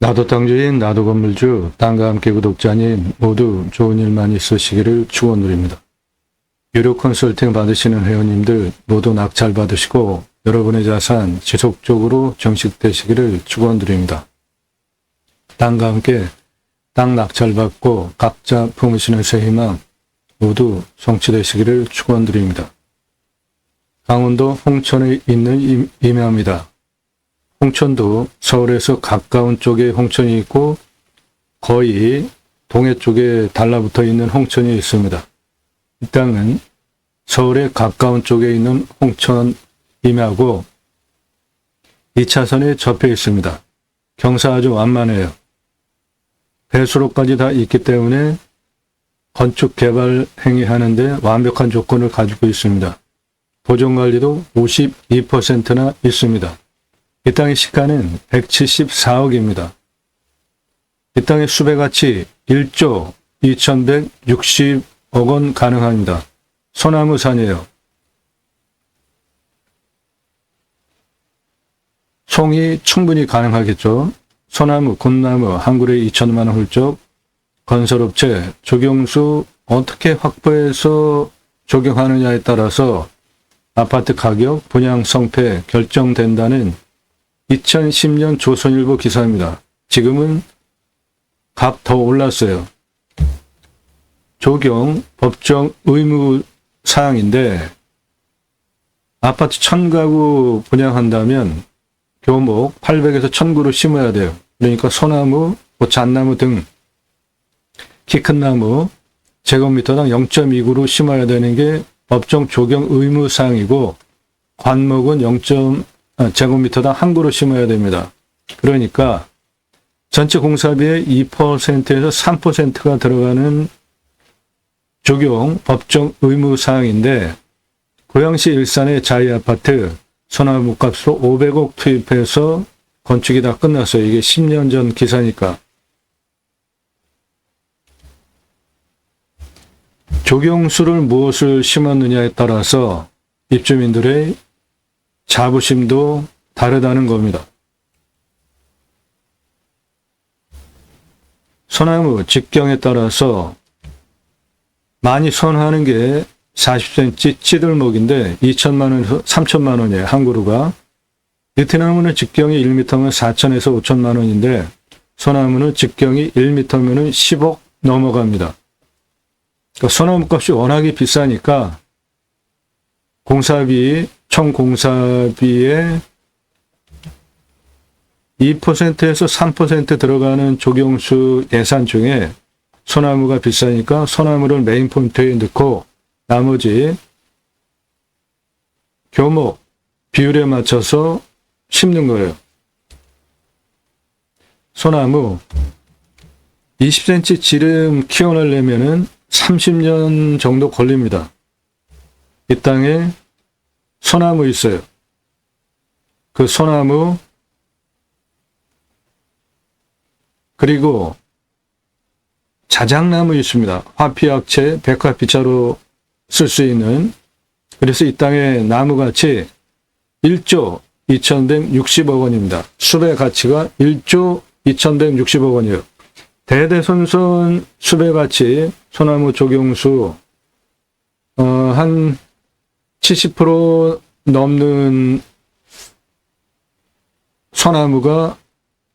나도 땅주인, 나도 건물주, 땅과 함께 구독자님 모두 좋은 일만 있으시기를 축원드립니다. 유료 컨설팅 받으시는 회원님들 모두 낙찰 받으시고 여러분의 자산 지속적으로 정식되시기를 축원드립니다. 땅과 함께 땅 낙찰 받고 각자 품으시는 새 희망 모두 성취되시기를 축원드립니다. 강원도 홍천에 있는 임야입니다. 홍천도 서울에서 가까운 쪽에 홍천이 있고 거의 동해 쪽에 달라붙어 있는 홍천이 있습니다. 이 땅은 서울에 가까운 쪽에 있는 홍천 임야고 2차선에 접해 있습니다. 경사 아주 완만해요. 배수로까지 다 있기 때문에 건축 개발 행위하는데 완벽한 조건을 가지고 있습니다. 보존관리도 52%나 있습니다. 이 땅의 시가는 174억입니다. 이 땅의 수배가치 1조 2160억 원 가능합니다. 소나무 산이에요. 송이 충분히 가능하겠죠. 소나무, 곤나무 한 그루에 2천만 원 훌쩍. 건설업체, 조경수 어떻게 확보해서 조경하느냐에 따라서 아파트 가격, 분양 성패 결정된다는 2010년 조선일보 기사입니다. 지금은 값 더 올랐어요. 조경 법정 의무 사항인데 아파트 1000가구 분양한다면 교목 800에서 1000그루 심어야 돼요. 그러니까 소나무, 잣나무 등 키 큰 나무 제곱미터당 0.2그루 심어야 되는 게 법정 조경 의무 사항이고 관목은 제곱미터당 1그루 심어야 됩니다. 그러니까 전체 공사비의 2%에서 3%가 들어가는 조경 법정 의무 사항인데 고양시 일산의 자이아파트 소나무 값으로 500억 투입해서 건축이 다 끝났어요. 이게 10년 전 기사니까. 조경수를 무엇을 심었느냐에 따라서 입주민들의 자부심도 다르다는 겁니다. 소나무 직경에 따라서 많이 선호하는 게 40cm 찌들목인데 2천만 원에서 3천만 원이에요. 한 그루가. 느티나무는 직경이 1m면 4천에서 5천만 원인데 소나무는 직경이 1m면 10억 넘어갑니다. 그러니까 소나무 값이 워낙에 비싸니까 공사비, 총 공사비의 2%에서 3% 들어가는 조경수 예산 중에 소나무가 비싸니까 소나무를 메인 포인트에 넣고 나머지 교목 비율에 맞춰서 심는 거예요. 소나무 20cm 지름 키워내려면은 30년 정도 걸립니다. 이 땅에 소나무 있어요. 그 소나무 그리고 자작나무 있습니다. 화피약채, 백화피차로 쓸 수 있는. 그래서 이 땅의 나무가치 1조 2160억 원입니다. 수배 가치가 1조 2160억 원이에요. 대대손손 수배가치 소나무 조경수 한 70% 넘는 소나무가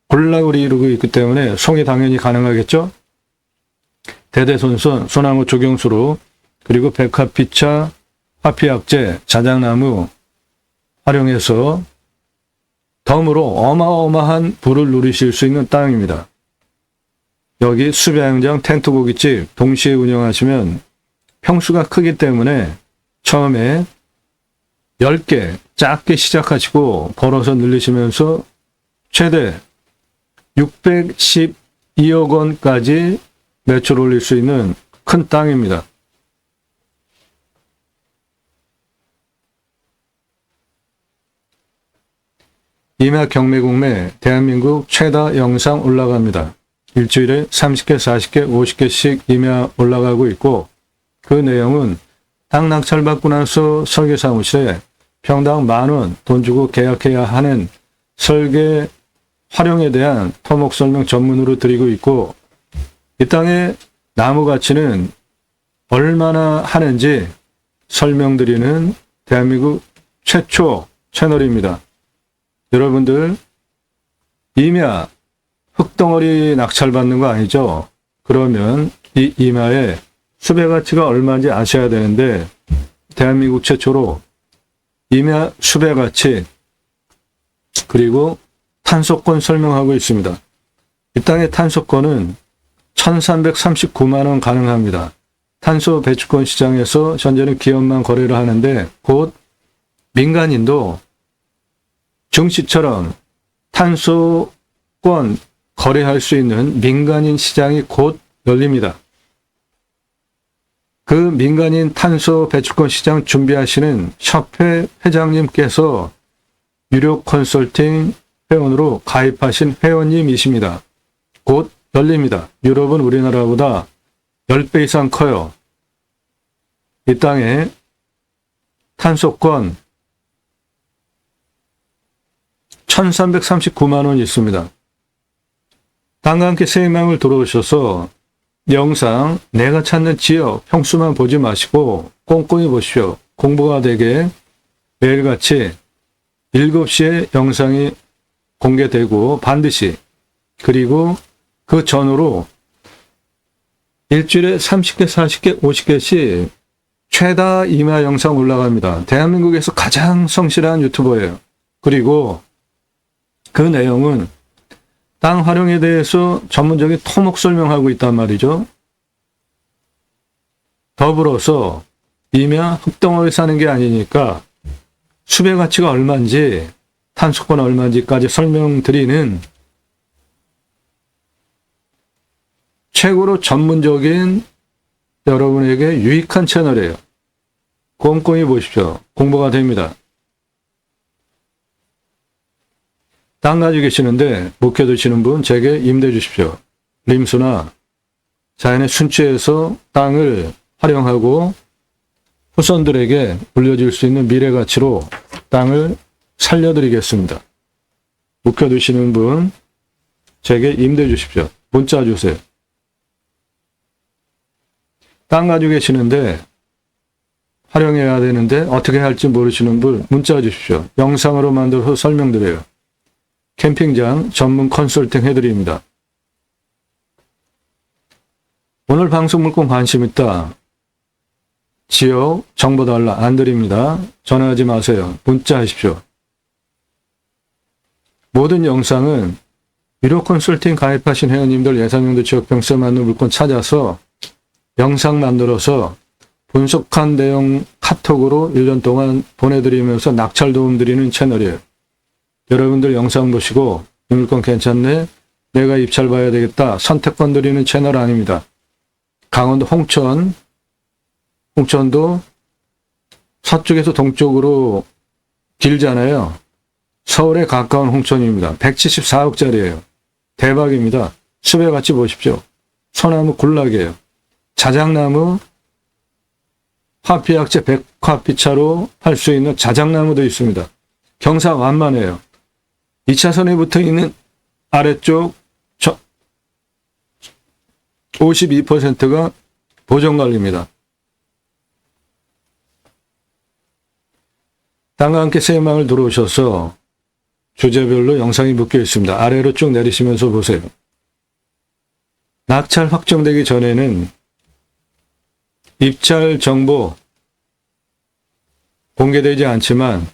골라오리 이루고 있기 때문에 송이 당연히 가능하겠죠. 대대손손 소나무 조경수로 그리고 백화피차, 화피약재, 자작나무 활용해서 덤으로 어마어마한 부를 누리실 수 있는 땅입니다. 여기 수배양장 텐트 고깃집 동시에 운영하시면 평수가 크기 때문에 처음에 10개 작게 시작하시고 벌어서 늘리시면서 최대 612억 원까지 매출 올릴 수 있는 큰 땅입니다. 임야 경매국매 대한민국 최다 영상 올라갑니다. 일주일에 30개, 40개, 50개씩 임야 올라가고 있고 그 내용은 땅 낙찰받고 나서 설계사무실에 평당 10,000원 돈 주고 계약해야 하는 설계 활용에 대한 토목 설명 전문으로 드리고 있고, 이 땅의 나무 가치는 얼마나 하는지 설명드리는 대한민국 최초 채널입니다. 여러분들 임야 흙덩어리 낙찰받는 거 아니죠? 그러면 이 임야의 수배 가치가 얼마인지 아셔야 되는데, 대한민국 최초로 임야 수배 가치 그리고 탄소권 설명하고 있습니다. 이 땅의 탄소권은 1339만 원 가능합니다. 탄소 배출권 시장에서 현재는 기업만 거래를 하는데, 곧 민간인도 증시처럼 탄소권 거래할 수 있는 민간인 시장이 곧 열립니다. 그 민간인 탄소 배출권 시장 준비하시는 협회 회장님께서 유료 컨설팅 회원으로 가입하신 회원님이십니다. 곧 열립니다. 유럽은 우리나라보다 10배 이상 커요. 이 땅에 탄소권 1339만 원 있습니다. 땅과 함께 새 희망을 들어오셔서 영상 내가 찾는 지역 평수만 보지 마시고 꼼꼼히 보십시오. 공부가 되게 매일같이 7시에 영상이 공개되고, 반드시, 그리고 그 전후로 일주일에 30개, 40개, 50개씩 최다 임야 영상 올라갑니다. 대한민국에서 가장 성실한 유튜버예요. 그리고 그 내용은 땅 활용에 대해서 전문적인 토목 설명하고 있단 말이죠. 더불어서 임야 흙덩어리 사는 게 아니니까 수배 가치가 얼마인지, 탄소권 얼마인지까지 설명드리는 최고로 전문적인 여러분에게 유익한 채널이에요. 꼼꼼히 보십시오. 공부가 됩니다. 땅 가지고 계시는데 묵혀두시는 분 제게 임대 주십시오. 림수나 자연의 순취해서 땅을 활용하고 후손들에게 물려줄 수 있는 미래 가치로 땅을 살려드리겠습니다. 묵혀두시는 분 제게 임대 주십시오. 문자 주세요. 땅 가지고 계시는데 활용해야 되는데 어떻게 할지 모르시는 분 문자 주십시오. 영상으로 만들어서 설명드려요. 캠핑장 전문 컨설팅 해드립니다. 오늘 방송 물건 관심 있다. 지역 정보 달라 안 드립니다. 전화하지 마세요. 문자 하십시오. 모든 영상은 유료 컨설팅 가입하신 회원님들 예산용도 지역병세 맞는 물건 찾아서 영상 만들어서 분석한 내용 카톡으로 1년 동안 보내드리면서 낙찰 도움 드리는 채널이에요. 여러분들 영상 보시고 이 물건 괜찮네? 내가 입찰 봐야 되겠다. 선택권 드리는 채널 아닙니다. 강원도 홍천도 서쪽에서 동쪽으로 길잖아요. 서울에 가까운 홍천입니다. 174억짜리예요. 대박입니다. 수배 같이 보십시오. 소나무 군락이에요. 자작나무 화피약재 100화피차로 할 수 있는 자작나무도 있습니다. 경사 완만해요. 2차선에 붙어 있는 아래쪽 52%가 보정관리입니다. 땅과 함께 새 희망을 들어오셔서 주제별로 영상이 묶여 있습니다. 아래로 쭉 내리시면서 보세요. 낙찰 확정되기 전에는 입찰 정보 공개되지 않지만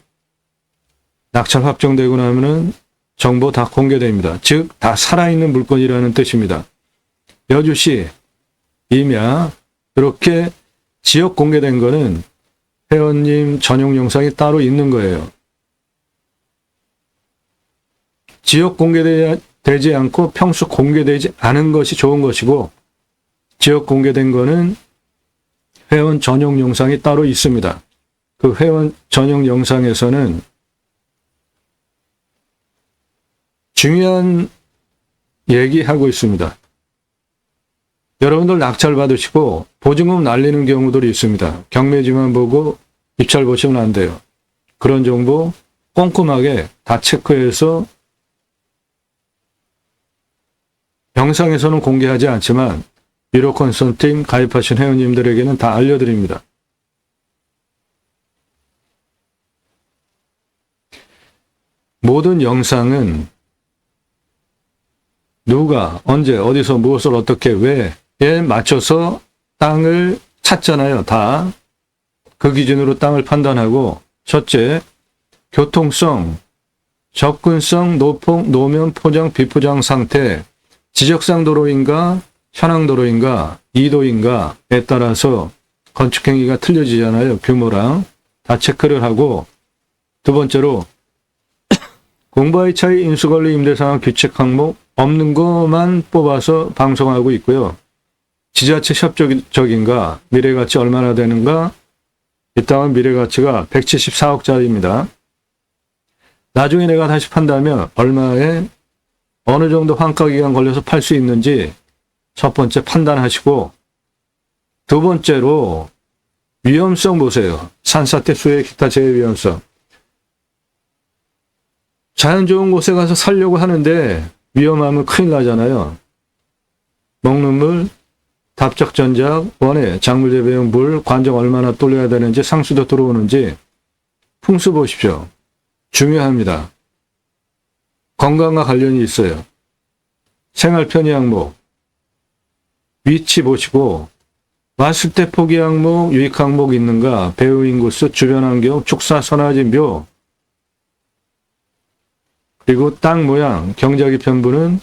낙찰 확정되고 나면은 정보 다 공개됩니다. 즉, 다 살아있는 물건이라는 뜻입니다. 여주시, 임야, 이렇게 지역 공개된 거는 회원님 전용 영상이 따로 있는 거예요. 지역 공개되지 않고 평수 공개되지 않은 것이 좋은 것이고, 지역 공개된 거는 회원 전용 영상이 따로 있습니다. 그 회원 전용 영상에서는 중요한 얘기하고 있습니다. 여러분들 낙찰 받으시고 보증금 날리는 경우들이 있습니다. 경매지만 보고 입찰 보시면 안 돼요. 그런 정보 꼼꼼하게 다 체크해서 영상에서는 공개하지 않지만 유료 컨설팅 가입하신 회원님들에게는 다 알려드립니다. 모든 영상은 누가 언제 어디서 무엇을 어떻게 왜에 맞춰서 땅을 찾잖아요. 다 그 기준으로 땅을 판단하고, 첫째, 교통성, 접근성, 노폭, 노면, 포장, 비포장 상태, 지적상 도로인가 현황 도로인가 이도인가에 따라서 건축행위가 틀려지잖아요. 규모랑 다 체크를 하고, 두 번째로 공바의 차이, 인수관리, 임대상황, 규칙 항목 없는 것만 뽑아서 방송하고 있고요. 지자체 협조적인가, 미래가치 얼마나 되는가, 이 땅은 미래가치가 174억짜리입니다. 나중에 내가 다시 판다면 얼마에 어느 정도 환가기간 걸려서 팔 수 있는지 첫 번째 판단하시고, 두 번째로 위험성 보세요. 산사태 수해 기타 재해 위험성. 자연 좋은 곳에 가서 살려고 하는데 위험하면 큰일 나잖아요. 먹는 물, 답작전작, 원해, 작물재배용 물, 관정 얼마나 돌려야 되는지, 상수도 들어오는지 풍수 보십시오. 중요합니다. 건강과 관련이 있어요. 생활 편의 항목, 위치 보시고, 왔을 때 포기 항목, 유익 항목 있는가, 배후 인구수, 주변 환경, 축사, 선화진묘, 그리고 땅 모양, 경작이 편부는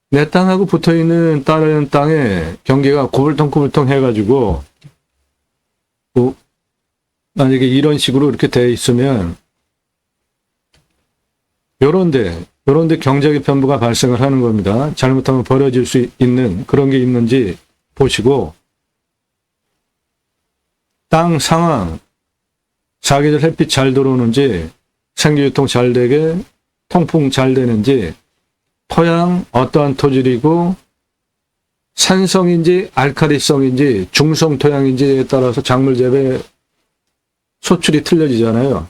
내 땅하고 붙어있는 다른 땅에 경계가 구불통구불통 해가지고 만약에 이런 식으로 이렇게 돼 있으면 요런데 경작의 편부가 발생을 하는 겁니다. 잘못하면 벌어질 수 있는 그런 게 있는지 보시고, 땅 상황, 사계절 햇빛 잘 들어오는지, 생기유통 잘 되게, 통풍 잘 되는지, 토양 어떠한 토질이고, 산성인지 알칼리성인지 중성 토양인지에 따라서 작물 재배 소출이 틀려지잖아요.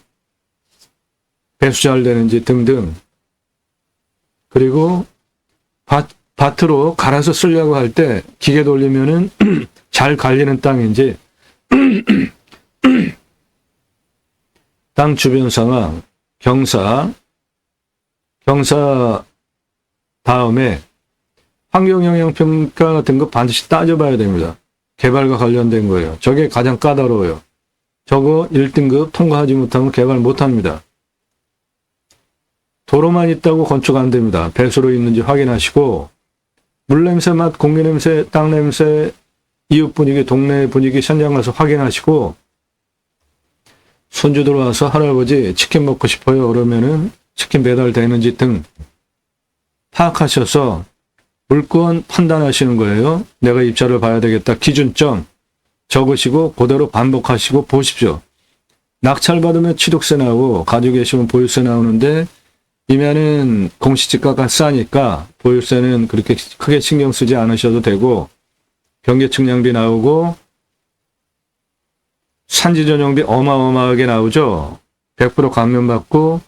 배수 잘 되는지 등등. 그리고 밭으로 갈아서 쓰려고 할 때 기계 돌리면은 잘 갈리는 땅인지, 땅 주변 상황, 경사 다음에 환경영향평가 같은 거 반드시 따져봐야 됩니다. 개발과 관련된 거예요. 저게 가장 까다로워요. 저거 1등급 통과하지 못하면 개발 못합니다. 도로만 있다고 건축 안 됩니다. 배수로 있는지 확인하시고, 물냄새, 맛, 공기냄새, 땅냄새, 이웃 분위기, 동네 분위기 현장 가서 확인하시고, 손주 들어와서 할아버지 치킨 먹고 싶어요. 그러면은 치킨 배달되는지 등 파악하셔서 물건 판단하시는 거예요. 내가 입자를 봐야 되겠다. 기준점 적으시고 그대로 반복하시고 보십시오. 낙찰받으면 취득세 나오고 가지고 계시면 보유세 나오는데, 이면은 공시지가가 싸니까 보유세는 그렇게 크게 신경 쓰지 않으셔도 되고, 경계 측량비 나오고 산지 전용비 어마어마하게 나오죠. 100% 감면받고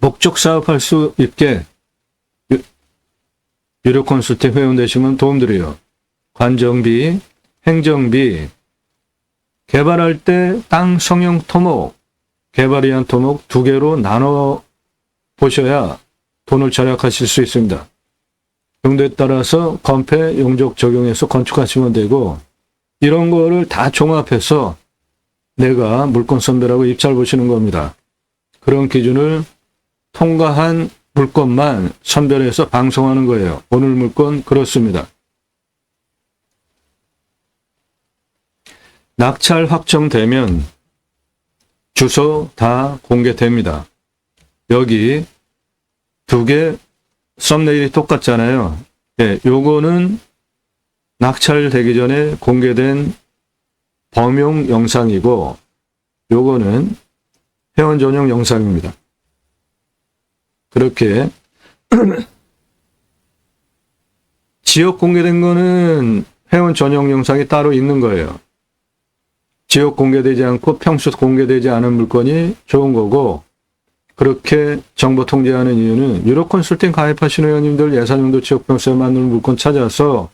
목적 사업할 수 있게 유료 컨설팅 회원 되시면 도움드려요. 관정비, 행정비, 개발할 때 땅 성형 토목, 개발에 의한 토목 2개로 나눠 보셔야 돈을 절약하실 수 있습니다. 용도에 따라서 건폐, 용적 적용해서 건축하시면 되고, 이런 거를 다 종합해서 내가 물건 선별하고 입찰 보시는 겁니다. 그런 기준을 통과한 물건만 선별해서 방송하는 거예요. 오늘 물건 그렇습니다. 낙찰 확정되면 주소 다 공개됩니다. 여기 2개 썸네일이 똑같잖아요. 예, 요거는 낙찰되기 전에 공개된 범용 영상이고, 요거는 회원 전용 영상입니다. 그렇게 지역 공개된 거는 회원 전용 영상이 따로 있는 거예요. 지역 공개되지 않고 평수 공개되지 않은 물건이 좋은 거고, 그렇게 정보 통제하는 이유는 유로 컨설팅 가입하신 회원님들 예산용도 지역병세 맞는 물건 찾아서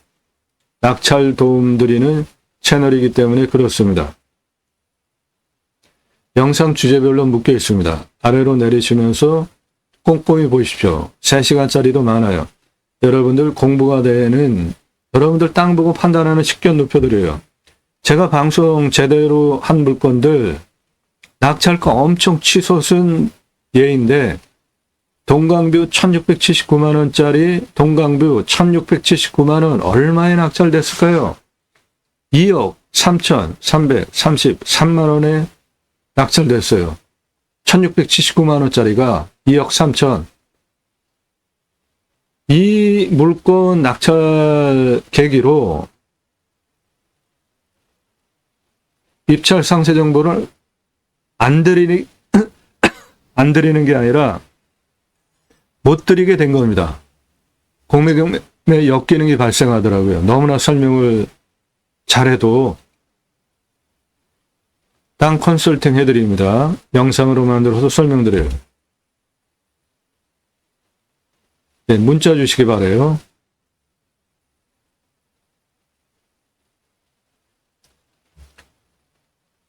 낙찰 도움 드리는 채널이기 때문에 그렇습니다. 영상 주제별로 묶여 있습니다. 아래로 내리시면서 꼼꼼히 보십시오. 3시간짜리도 많아요. 여러분들 공부가 되는, 여러분들 땅 보고 판단하는 식견 높여드려요. 제가 방송 제대로 한 물건들 낙찰가 엄청 치솟은 예인데, 동강뷰 1679만원짜리 동강뷰 1679만원 얼마에 낙찰됐을까요? 2억 3,333만원에 낙찰됐어요. 1679만원짜리가 2억 3천. 이 물건 낙찰 계기로 입찰 상세 정보를 안 드리는 게 아니라 못 드리게 된 겁니다. 공매경매 역기능이 발생하더라고요. 너무나 설명을 잘해도 땅 컨설팅 해드립니다. 영상으로 만들어서 설명드려요. 네, 문자 주시기 바라요.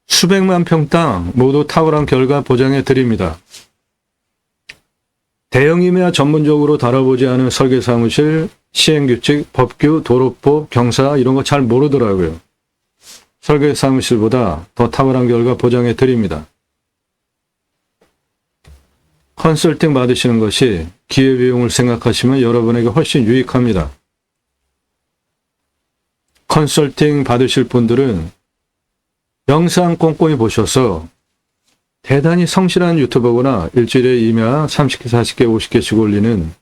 수백만 평 땅 모두 탁월한 결과 보장해 드립니다. 대형임해야 전문적으로 다뤄보지 않은 설계사무실, 시행규칙, 법규, 도로법, 경사 이런 거 잘 모르더라고요. 설계사무실보다 더 탁월한 결과 보장해 드립니다. 컨설팅 받으시는 것이 기회비용을 생각하시면 여러분에게 훨씬 유익합니다. 컨설팅 받으실 분들은 영상 꼼꼼히 보셔서 대단히 성실한 유튜버거나 일주일에 임야 30개, 40개, 50개씩 올리는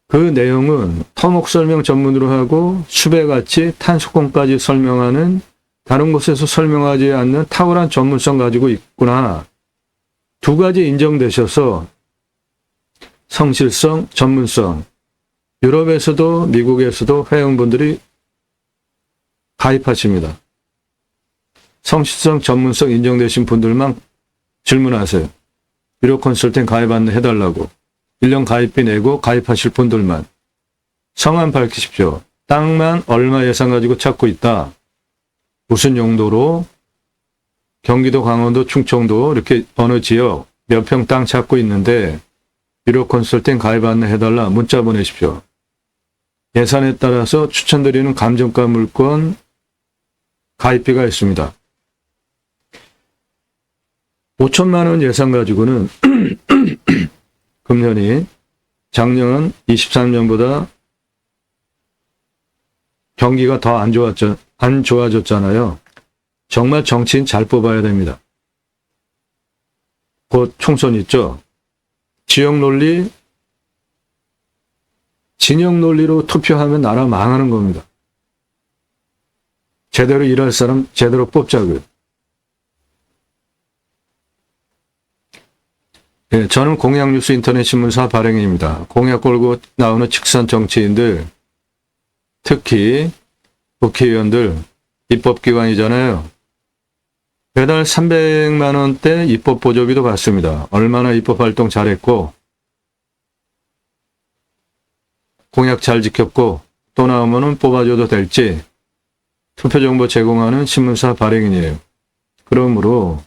그 내용은 토목 설명 전문으로 하고 수배같이 탄소권까지 설명하는 다른 곳에서 설명하지 않는 탁월한 전문성 가지고 있구나. 두 가지 인정되셔서 성실성, 전문성, 유럽에서도 미국에서도 회원분들이 가입하십니다. 성실성, 전문성 인정되신 분들만 질문하세요. 유료 컨설팅 가입 안내해달라고. 1년 가입비 내고 가입하실 분들만. 성함 밝히십시오. 땅만 얼마 예산 가지고 찾고 있다. 무슨 용도로? 경기도, 강원도, 충청도 이렇게 어느 지역 몇 평 땅 찾고 있는데 유료 컨설팅 가입 안내해달라. 문자 보내십시오. 예산에 따라서 추천드리는 감정가 물건 가입비가 있습니다. 5천만 원 예산 가지고는 금년이 작년 23년보다 경기가 더 안 좋아졌잖아요. 정말 정치인 잘 뽑아야 됩니다. 곧 총선 있죠. 지역 논리, 진영 논리로 투표하면 나라 망하는 겁니다. 제대로 일할 사람 제대로 뽑자고요. 네, 저는 공약뉴스 인터넷 신문사 발행인입니다. 공약 걸고 나오는 직선 정치인들, 특히 국회의원들, 입법기관이잖아요. 매달 300만 원대 입법 보조비도 받습니다. 얼마나 입법활동 잘했고 공약 잘 지켰고 또 나오면 뽑아줘도 될지 투표정보 제공하는 신문사 발행인이에요. 그러므로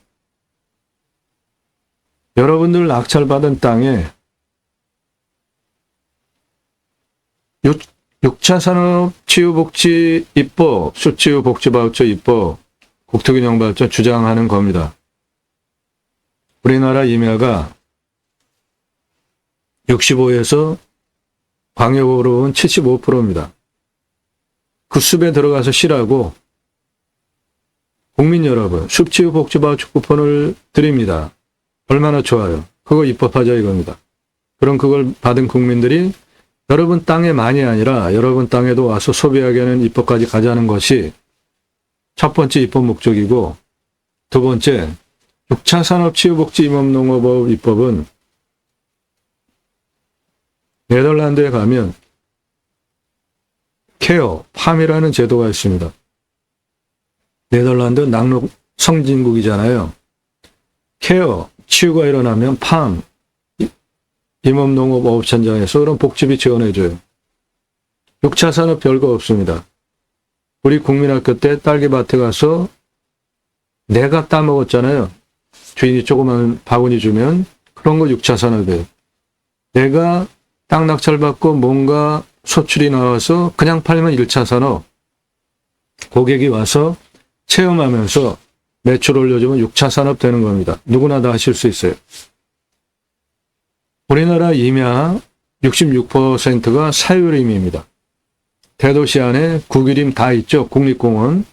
여러분들 낙찰받은 땅에 6차 산업 치유복지 입법, 수치유 복지바우처 입법, 국토균형발전 주장하는 겁니다. 우리나라 임야가 65에서 광역으로는 75%입니다. 그 숲에 들어가서 쉬라고 국민 여러분 숲치유 복지바우처 쿠폰을 드립니다. 얼마나 좋아요. 그거 입법하자 이겁니다. 그럼 그걸 받은 국민들이 여러분 땅에만이 아니라 여러분 땅에도 와서 소비하게 하는 입법까지 가자는 것이 첫 번째 입법 목적이고, 두 번째 6차 산업치유복지임업농업법 입법은 네덜란드에 가면 케어, 팜이라는 제도가 있습니다. 네덜란드 낙농 성진국이잖아요. 케어, 치유가 일어나면 팜, 임업농업어업천장에서 그런 복지비 지원해줘요. 6차 산업 별거 없습니다. 우리 국민학교 때 딸기밭에 가서 내가 따먹었잖아요. 주인이 조그만 바구니 주면 그런 거 6차 산업이에요. 내가 땅 낙찰받고 뭔가 소출이 나와서 그냥 팔면 1차 산업. 고객이 와서 체험하면서 매출 올려주면 6차 산업 되는 겁니다. 누구나 다 하실 수 있어요. 우리나라 임야 66%가 사유림입니다. 대도시 안에 국유림 다 있죠. 국립공원.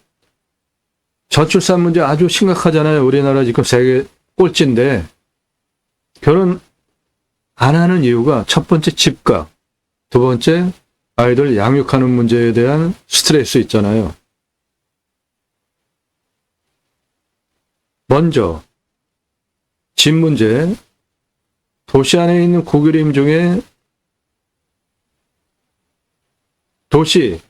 저출산 문제 아주 심각하잖아요. 우리나라 지금 세계 꼴찌인데 결혼 안 하는 이유가 첫 번째 집값, 두 번째 아이들 양육하는 문제에 대한 스트레스 있잖아요. 먼저 집 문제, 도시 안에 있는 국유림 중에 도시,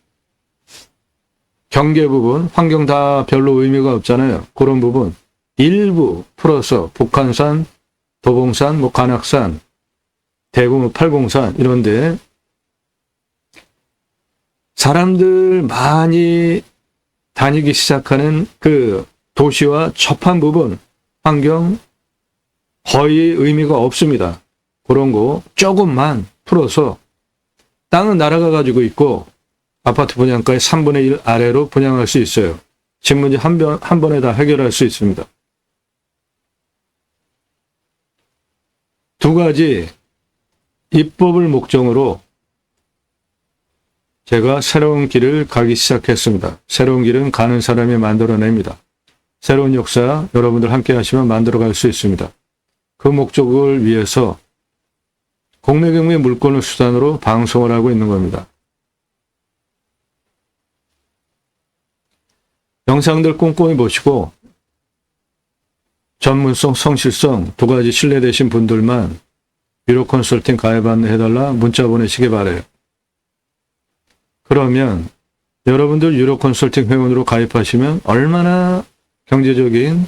경계 부분, 환경 다 별로 의미가 없잖아요. 그런 부분 일부 풀어서 북한산, 도봉산, 관악산, 대구 팔공산 이런데 사람들 많이 다니기 시작하는 그 도시와 접한 부분, 환경 거의 의미가 없습니다. 그런 거 조금만 풀어서 땅은 나라가 가지고 있고 아파트 분양가의 3분의 1 아래로 분양할 수 있어요. 집 문제 한 번에 다 해결할 수 있습니다. 두 가지 입법을 목적으로 제가 새로운 길을 가기 시작했습니다. 새로운 길은 가는 사람이 만들어냅니다. 새로운 역사 여러분들 함께 하시면 만들어갈 수 있습니다. 그 목적을 위해서 공매경매 물건을 수단으로 방송을 하고 있는 겁니다. 영상들 꼼꼼히 보시고 전문성, 성실성 두 가지 신뢰되신 분들만 유료 컨설팅 가입 안내해달라 문자 보내시기 바라요. 그러면 여러분들 유료 컨설팅 회원으로 가입하시면 얼마나 경제적인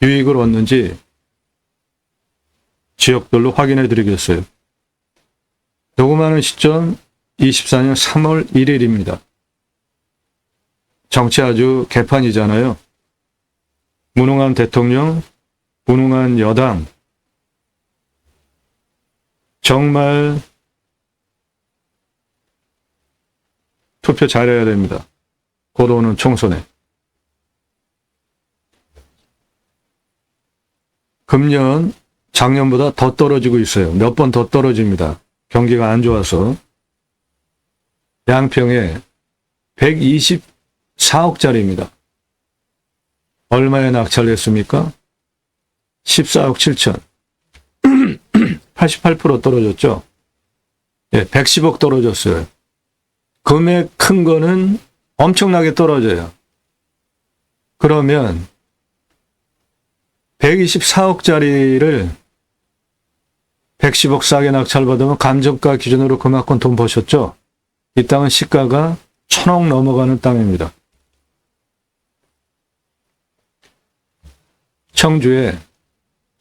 유익을 얻는지 지역별로 확인해 드리겠어요. 녹음하는 시점 24년 3월 1일입니다. 정치 아주 개판이잖아요. 무능한 대통령, 무능한 여당. 정말 투표 잘해야 됩니다. 곧 오는 총선에. 금년 작년보다 더 떨어지고 있어요. 몇 번 더 떨어집니다. 경기가 안 좋아서. 양평에 124억짜리입니다. 얼마에 낙찰했습니까? 14억 7천. 88% 떨어졌죠? 예, 110억 떨어졌어요. 금액 큰 거는 엄청나게 떨어져요. 그러면 124억짜리를 110억 싸게 낙찰받으면 감정가 기준으로 그만큼 돈 버셨죠? 이 땅은 시가가 1,000억 넘어가는 땅입니다. 청주에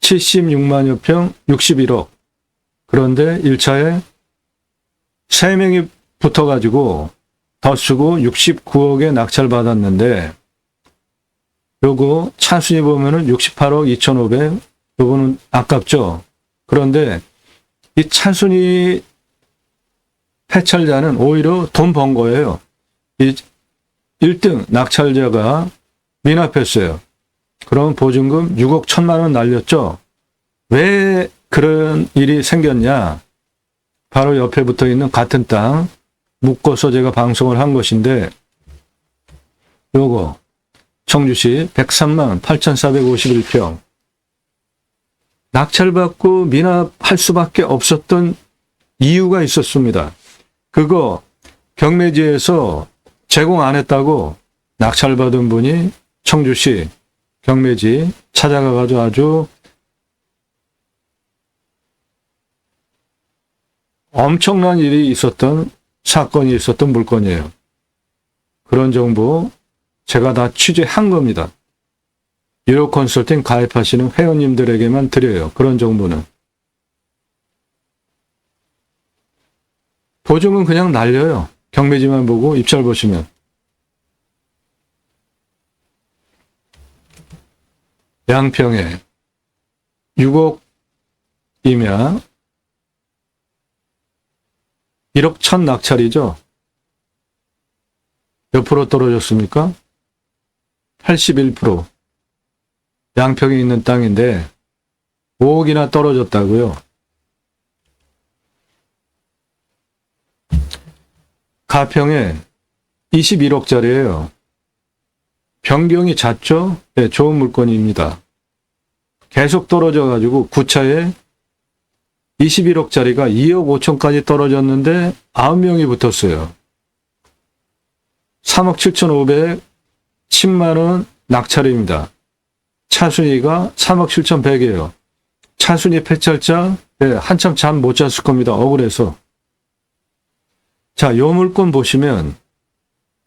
76만여 평 61억. 그런데 1차에 3명이 붙어가지고 더 쓰고 69억에 낙찰받았는데 요거 차순위 보면은 68억 2,500, 요거는 아깝죠. 그런데 이 차순위 패찰자는 오히려 돈 번 거예요. 이 1등 낙찰자가 미납했어요. 그럼 보증금 6억 1,000만 원 날렸죠. 왜 그런 일이 생겼냐? 바로 옆에 붙어 있는 같은 땅 묶어서 제가 방송을 한 것인데 요거 청주시 103만 8,451평 낙찰받고 미납할 수밖에 없었던 이유가 있었습니다. 그거 경매지에서 제공 안 했다고 낙찰받은 분이 청주시 경매지 찾아가가지고 아주 엄청난 일이 있었던 사건이 있었던 물건이에요. 그런 정보 제가 다 취재한 겁니다. 유로 컨설팅 가입하시는 회원님들에게만 드려요. 그런 정보는. 보증은 그냥 날려요. 경매지만 보고 입찰 보시면. 양평에 6억이면 1억 1천 낙찰이죠. 몇 프로 떨어졌습니까? 81%. 양평에 있는 땅인데 5억이나 떨어졌다고요. 가평에 21억짜리예요. 변경이 잦죠? 네, 좋은 물건입니다. 계속 떨어져가지고 구차에 21억짜리가 2억 5천까지 떨어졌는데 9명이 붙었어요. 3억 7,510만 원 낙찰입니다. 차순위가 3억 7,100이에요. 차순위 폐찰자 한참 잠 못 잤을 겁니다. 억울해서. 자, 요 물건 보시면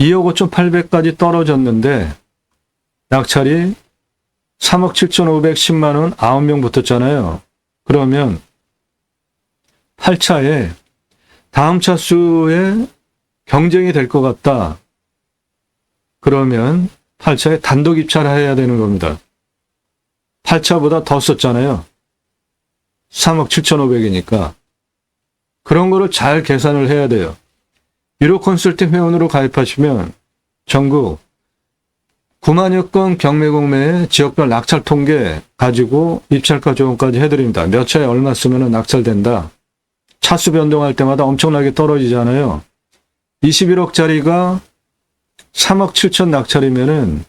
2억 5,800까지 떨어졌는데 낙찰이 3억 7,510만 원 9명 붙었잖아요. 그러면 8차에 다음 차수에 경쟁이 될 것 같다. 그러면 8차에 단독 입찰해야 되는 겁니다. 8차보다 더 썼잖아요. 3억 7,500이니까. 그런 거를 잘 계산을 해야 돼요. 유로 컨설팅 회원으로 가입하시면 전국 9만여 건 경매공매의 지역별 낙찰 통계 가지고 입찰가 조언까지 해드립니다. 몇 차에 얼마 쓰면 낙찰된다. 차수 변동할 때마다 엄청나게 떨어지잖아요. 21억짜리가 3억 7천 낙찰이면은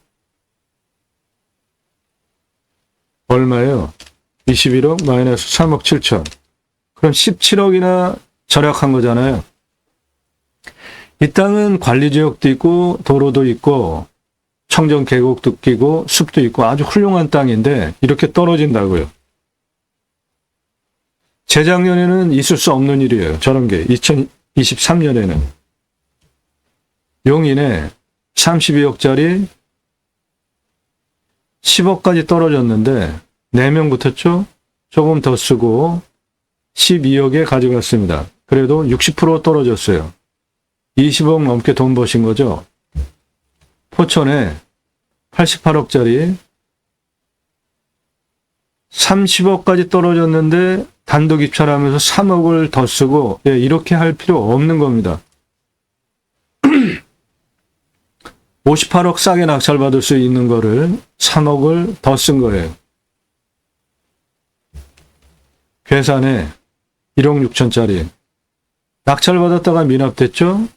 얼마예요? 21억 마이너스 3억 7천. 그럼 17억이나 절약한 거잖아요. 이 땅은 관리지역도 있고 도로도 있고 청정 계곡도 끼고 숲도 있고 아주 훌륭한 땅인데 이렇게 떨어진다고요. 재작년에는 있을 수 없는 일이에요. 저런 게 2023년에는 용인에 32억짜리 10억까지 떨어졌는데 4명 붙었죠? 조금 더 쓰고 12억에 가져갔습니다. 그래도 60% 떨어졌어요. 20억 넘게 돈 버신 거죠? 포천에 88억짜리 30억까지 떨어졌는데 단독 입찰하면서 3억을 더 쓰고 이렇게 할 필요 없는 겁니다. 58억 싸게 낙찰받을 수 있는 거를 3억을 더 쓴 거예요. 괴산에 1억 6천짜리 낙찰받았다가 미납됐죠?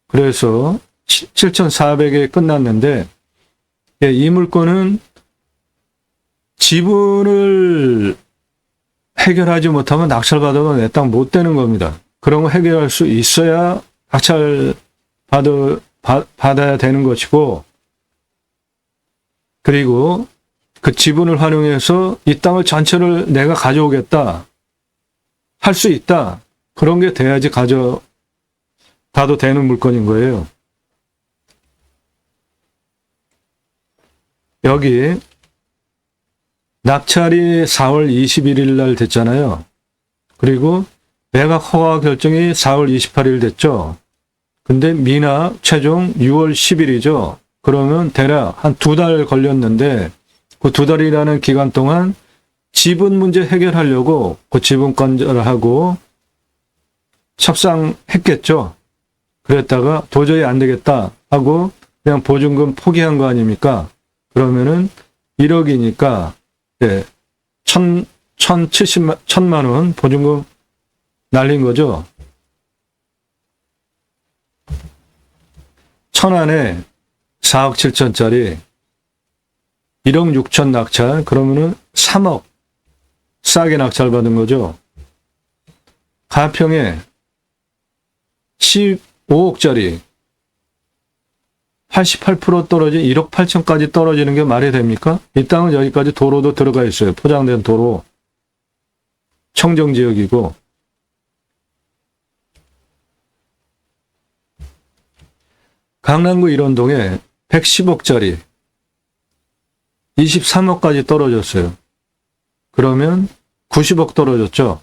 그래서 7,400에 끝났는데 이 물건은 지분을 해결하지 못하면 낙찰받아도 내 땅 못 되는 겁니다. 그런 거 해결할 수 있어야 낙찰 받아야 되는 것이고, 그리고 그 지분을 활용해서 이 땅을 전체를 내가 가져오겠다 할 수 있다. 그런 게 돼야지 가져가도 되는 물건인 거예요. 여기 낙찰이 4월 21일 날 됐잖아요. 그리고 매각 허가 결정이 4월 28일 됐죠. 근데 미납 최종 6월 10일이죠. 그러면 대략 한 2달 걸렸는데 그 2달이라는 기간 동안 지분 문제 해결하려고 그 지분 건설하고 협상했겠죠. 그랬다가 도저히 안 되겠다 하고 그냥 보증금 포기한 거 아닙니까? 그러면은 1억이니까 1,070만 원 보증금 날린 거죠. 천안에 4억 7천짜리 1억 6천 낙찰, 그러면은 3억 싸게 낙찰받은 거죠. 가평에 15억짜리 88% 떨어진 1억 8천까지 떨어지는 게 말이 됩니까? 이 땅은 여기까지 도로도 들어가 있어요. 포장된 도로. 청정지역이고. 강남구 일원동에 110억짜리 23억까지 떨어졌어요. 그러면 90억 떨어졌죠.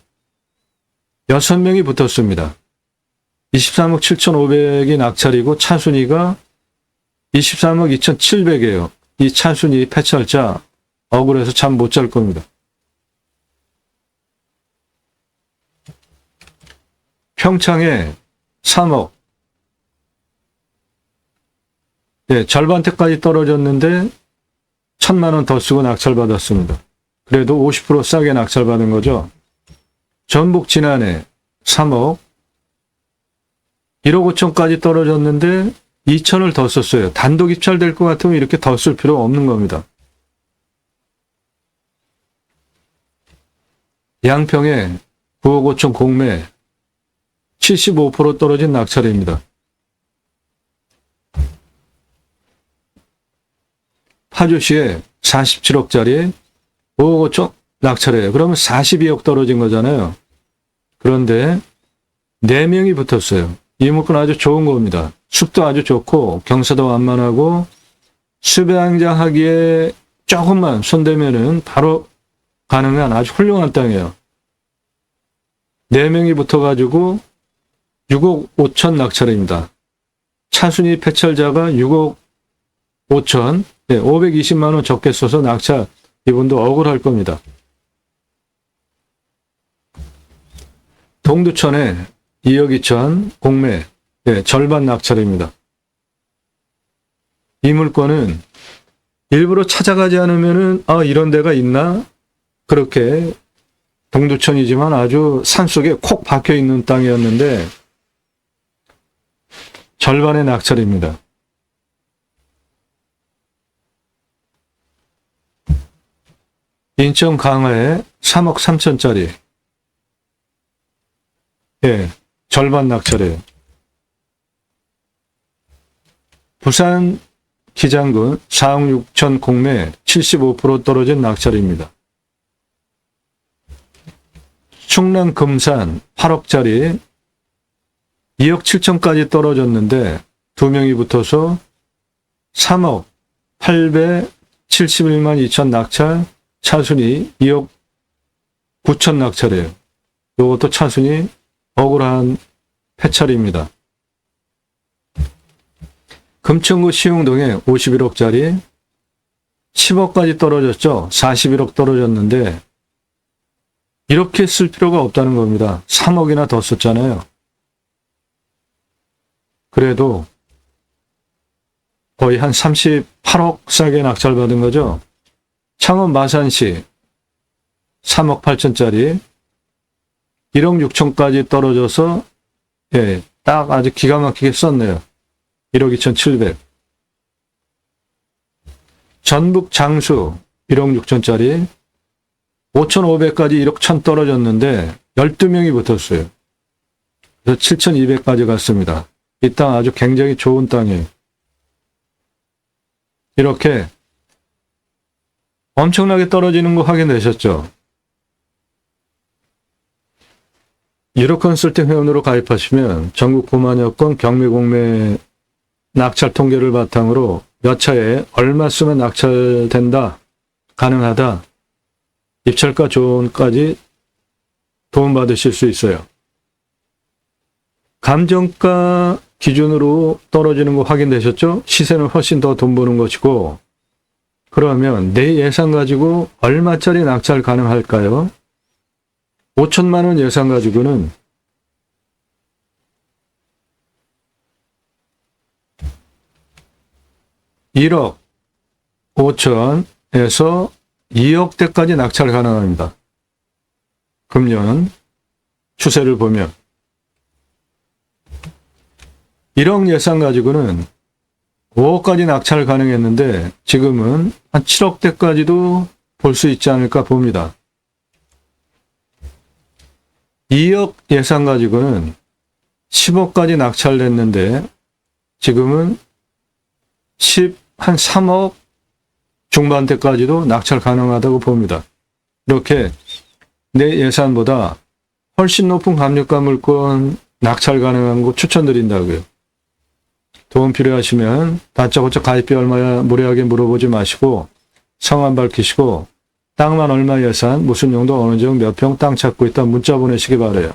6명이 붙었습니다. 23억 7,500이 낙찰이고 차순위가 23억 2,700이에요. 이 차순위 패찰자 억울해서 잠 못 잘 겁니다. 평창에 3억. 네, 절반대까지 떨어졌는데 1,000만 원 더 쓰고 낙찰받았습니다. 그래도 50% 싸게 낙찰받은 거죠. 전북 지난해 3억. 1억 5천까지 떨어졌는데 2천을 더 썼어요. 단독 입찰될 것 같으면 이렇게 더 쓸 필요 없는 겁니다. 양평에 9억 5천 공매 75% 떨어진 낙찰입니다. 파주시에 47억짜리 5억 5천 낙찰이에요. 그러면 42억 떨어진 거잖아요. 그런데 4명이 붙었어요. 이 물건 아주 좋은 겁니다. 숲도 아주 좋고 경사도 완만하고 수배양장 하기에 조금만 손대면은 바로 가능한 아주 훌륭한 땅이에요. 4명이 붙어가지고 6억 5천 낙찰입니다. 차순위 패찰자가 6억 5천, 네, 520만 원 적게 써서 낙찰, 이분도 억울할 겁니다. 동두천에 2억 2천 공매, 네, 절반 낙찰입니다. 이 물건은 일부러 찾아가지 않으면은 이런 데가 있나? 그렇게 동두천이지만 아주 산속에 콕 박혀 있는 땅이었는데 절반의 낙찰입니다. 인천 강화에 3억 3천짜리. 예, 절반 낙찰이에요. 부산 기장군 4억 6천 공매 75% 떨어진 낙찰입니다. 충남 금산 8억짜리 2억 7천까지 떨어졌는데 2명이 붙어서 3억 871만 2천 낙찰, 차순위 2억 9천 낙찰이에요. 이것도 차순위 억울한 패찰입니다. 금천구 시흥동에 51억짜리 10억까지 떨어졌죠. 41억 떨어졌는데 이렇게 쓸 필요가 없다는 겁니다. 3억이나 더 썼잖아요. 그래도 거의 한 38억 싸게 낙찰받은 거죠. 창원 마산시 3억 8천짜리 1억 6천까지 떨어져서 예, 딱 아주 기가 막히게 썼네요. 1억 2,700. 전북 장수 1억 6천짜리 5,500까지 1억 1천 떨어졌는데 12명이 붙었어요. 그래서 7,200까지 갔습니다. 이 땅 아주 굉장히 좋은 땅이에요. 이렇게 엄청나게 떨어지는 거 확인되셨죠? 유로컨설팅 회원으로 가입하시면 전국 9만여 건 경매공매 낙찰 통계를 바탕으로 몇 차에 얼마 쓰면 낙찰된다, 가능하다, 입찰가 조언까지 도움받으실 수 있어요. 감정가 기준으로 떨어지는 거 확인되셨죠? 시세는 훨씬 더 돈 버는 것이고, 그러면 내 예산 가지고 얼마짜리 낙찰 가능할까요? 5천만 원 예산 가지고는 1억 5천에서 2억대까지 낙찰 가능합니다. 금년 추세를 보면 1억 예산 가지고는 5억까지 낙찰 가능했는데 지금은 한 7억대까지도 볼 수 있지 않을까 봅니다. 2억 예산 가지고는 10억까지 낙찰됐는데 지금은 한 3억 중반대까지도 낙찰 가능하다고 봅니다. 이렇게 내 예산보다 훨씬 높은 감정가 물건 낙찰 가능한 거 추천드린다고요. 도움 필요하시면 다짜고짜 가입비 얼마야 무례하게 물어보지 마시고 성함 밝히시고 땅만 얼마 예산, 무슨 용도, 어느 지역 몇 평 땅 찾고 있다 문자 보내시기 바라요.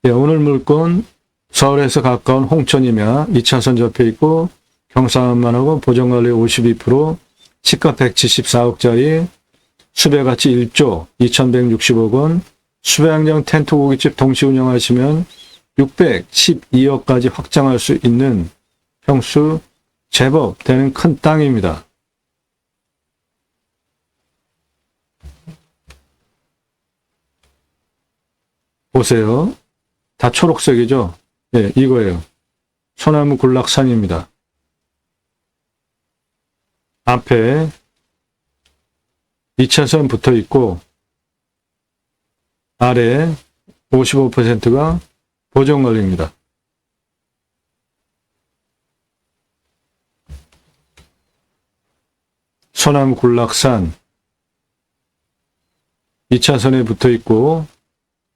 예, 오늘 물건 서울에서 가까운 홍천이며 2차선 접해 있고 경사만하고 보전관리 52%, 시가 174억짜리 수배가치 1조 2160억 원, 수배양정 텐트 고깃집 동시 운영하시면 612억까지 확장할 수 있는 평수 제법 되는 큰 땅입니다. 보세요. 다 초록색이죠? 예, 이거예요. 소나무 군락산입니다. 앞에 2차선 붙어 있고 아래 55%가 보전관리입니다. 소나무 군락산 2차선에 붙어 있고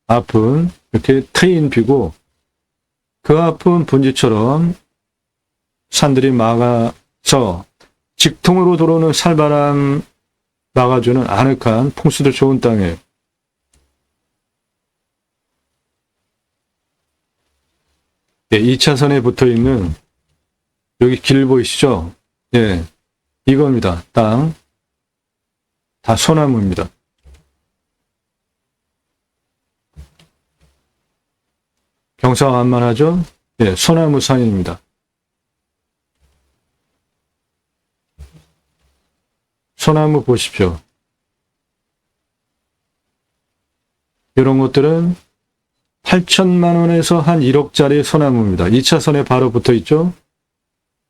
앞은 이렇게 트인 비고 그 앞은 분지처럼 산들이 막아서 직통으로 들어오는 살바람 막아주는 아늑한 풍수도 좋은 땅이에요. 예, 2차선에 붙어 있는 여기 길 보이시죠? 예, 이겁니다. 땅. 다 소나무입니다. 경사가 완만하죠? 예, 소나무 산입니다. 소나무 보십시오. 이런 것들은 8천만 원에서 한 1억짜리 소나무입니다. 2차선에 바로 붙어 있죠?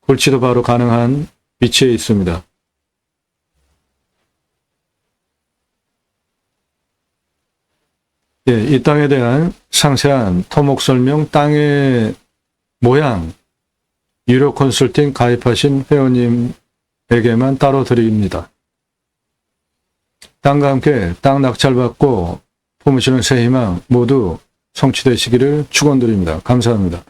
골치도 바로 가능한 위치에 있습니다. 예, 이 땅에 대한 상세한 토목 설명, 땅의 모양, 유료 컨설팅 가입하신 회원님에게만 따로 드립니다. 땅과 함께 땅 낙찰받고 품으시는 새 희망 모두 성취되시기를 축원드립니다. 감사합니다.